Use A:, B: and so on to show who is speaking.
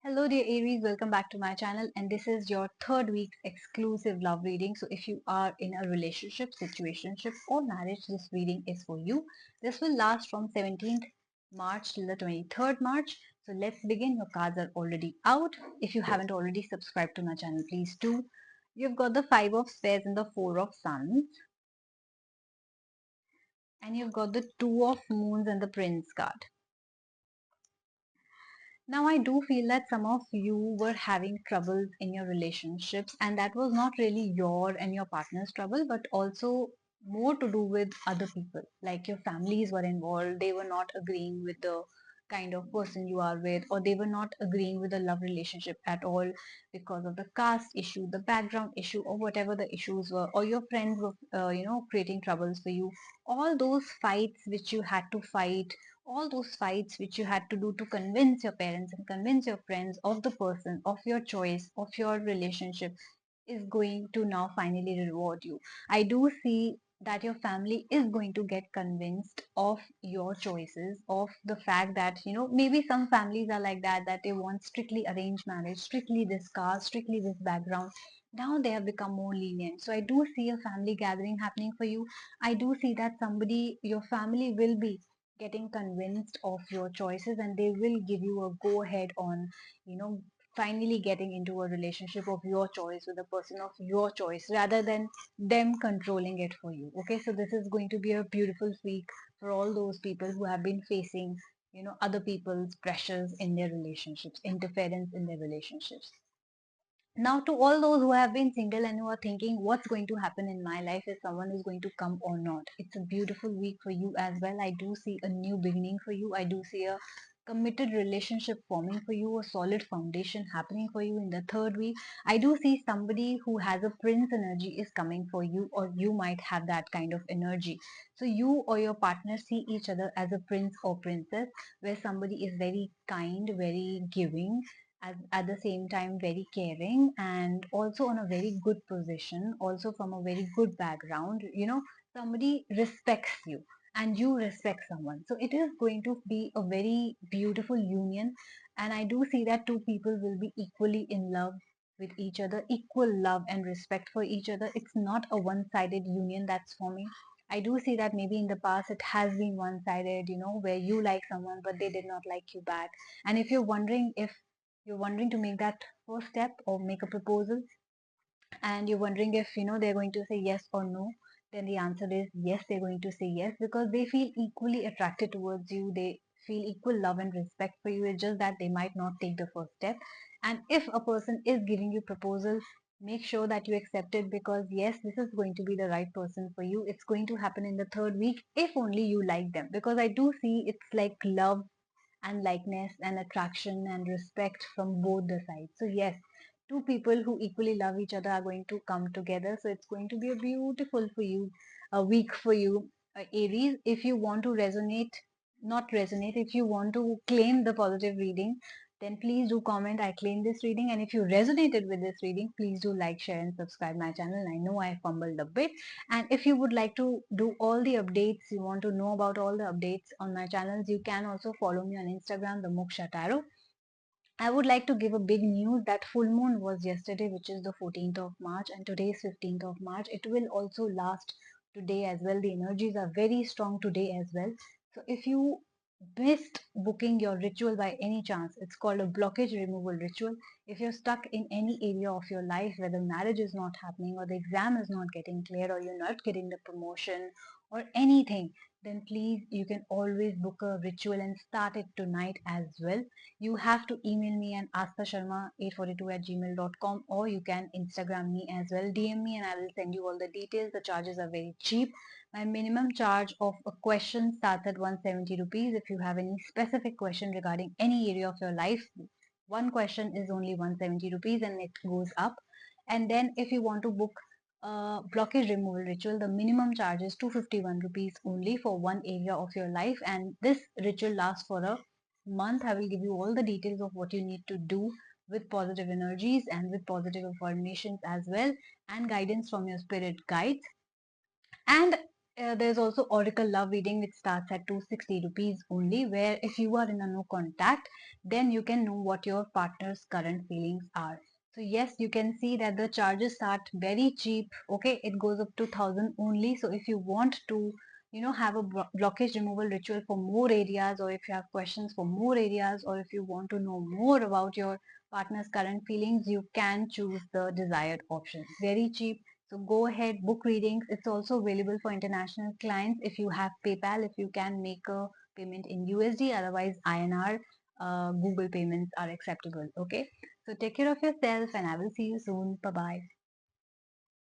A: Hello dear Aries, welcome back to my channel, and this is your third week's exclusive love reading. So if you are in a relationship, situationship or marriage, this reading is for you. This will last from 17th March till the 23rd March. So let's begin. Your cards are already out. If you haven't already subscribed to my channel, please do. You've got the Five of Spades and the Four of Suns, and you've got the Two of Moons and the Prince card. Now, I do feel that some of you were having troubles in your relationships, and that was not really your and your partner's trouble, but also more to do with other people. Like your families were involved, they were not agreeing with the kind of person you are with, or they were not agreeing with the love relationship at all because of the caste issue, the background issue, or whatever the issues were, or your friends were, creating troubles for you. All those fights which you had to fight, all those fights which you had to do to convince your parents and convince your friends of the person of your choice, of your relationship, is going to now finally reward you. I do see that your family is going to get convinced of your choices, of the fact that, maybe some families are like that, that they want strictly arranged marriage, strictly this caste, strictly this background. Now they have become more lenient. So I do see a family gathering happening for you. I do see that somebody, your family will be getting convinced of your choices, and they will give you a go ahead on, finally getting into a relationship of your choice with a person of your choice rather than them controlling it for you. Okay, so this is going to be a beautiful week for all those people who have been facing, other people's pressures in their relationships, interference in their relationships. Now, to all those who have been single and who are thinking, what's going to happen in my life, if someone is going to come or not, it's a beautiful week for you as well. I do see a new beginning for you. I do see a committed relationship forming for you, a solid foundation happening for you in the third week. I do see somebody who has a prince energy is coming for you, or you might have that kind of energy. So you or your partner see each other as a prince or princess, where somebody is very kind, very giving, at the same time very caring, and also on a very good position, also from a very good background. Somebody respects you and you respect someone, so it is going to be a very beautiful union. And I do see that two people will be equally in love with each other, equal love and respect for each other. It's not a one-sided union that's forming. I do see that maybe in the past it has been one-sided, where you like someone but they did not like you back. And if you're wondering to make that first step or make a proposal, and you're wondering if they're going to say yes or no, then the answer is yes, they're going to say yes, because they feel equally attracted towards you, they feel equal love and respect for you. It's just that they might not take the first step. And if a person is giving you proposals, make sure that you accept it, because yes, this is going to be the right person for you. It's going to happen in the third week if only you like them, because I do see it's like love and likeness and attraction and respect from both the sides. So yes, two people who equally love each other are going to come together. So it's going to be a beautiful for you, a week for you, Aries. If you want to not resonate, if you want to claim the positive reading, then please do comment, I claim this reading. And if you resonated with this reading, please do like, share and subscribe my channel. I know I fumbled a bit. And if you would like to do all the updates, you want to know about all the updates on my channels, you can also follow me on Instagram, the Moksha Tarot. I would like to give a big news that full moon was yesterday, which is the 14th of March, and today is 15th of March. It will also last today as well. The energies are very strong today as well. So if you missed booking your ritual by any chance, it's called a blockage removal ritual. If you're stuck in any area of your life, whether marriage is not happening, or the exam is not getting clear, or you're not getting the promotion, or anything, then please, you can always book a ritual and start it tonight as well. You have to email me and asthasharma842@gmail.com, or you can Instagram me as well, DM me, and I will send you all the details. The charges are very cheap. My minimum charge of a question starts at 170 rupees. If you have any specific question regarding any area of your life, one question is only 170 rupees and it goes up. And then if you want to book blockage removal ritual, the minimum charge is 251 rupees only for one area of your life, and this ritual lasts for a month. I will give you all the details of what you need to do with positive energies and with positive affirmations as well, and guidance from your spirit guides. And There's also Oracle Love Reading, which starts at 260 rupees only, where if you are in a no contact, then you can know what your partner's current feelings are. So yes, you can see that the charges start very cheap. Okay, it goes up to 1000 only. So if you want to, have a blockage removal ritual for more areas, or if you have questions for more areas, or if you want to know more about your partner's current feelings, you can choose the desired option. Very cheap, so go ahead, book readings. It's also available for international clients. If you have PayPal, if you can make a payment in USD, otherwise INR, Google payments are acceptable. Okay. So take care of yourself and I will see you soon. Bye bye.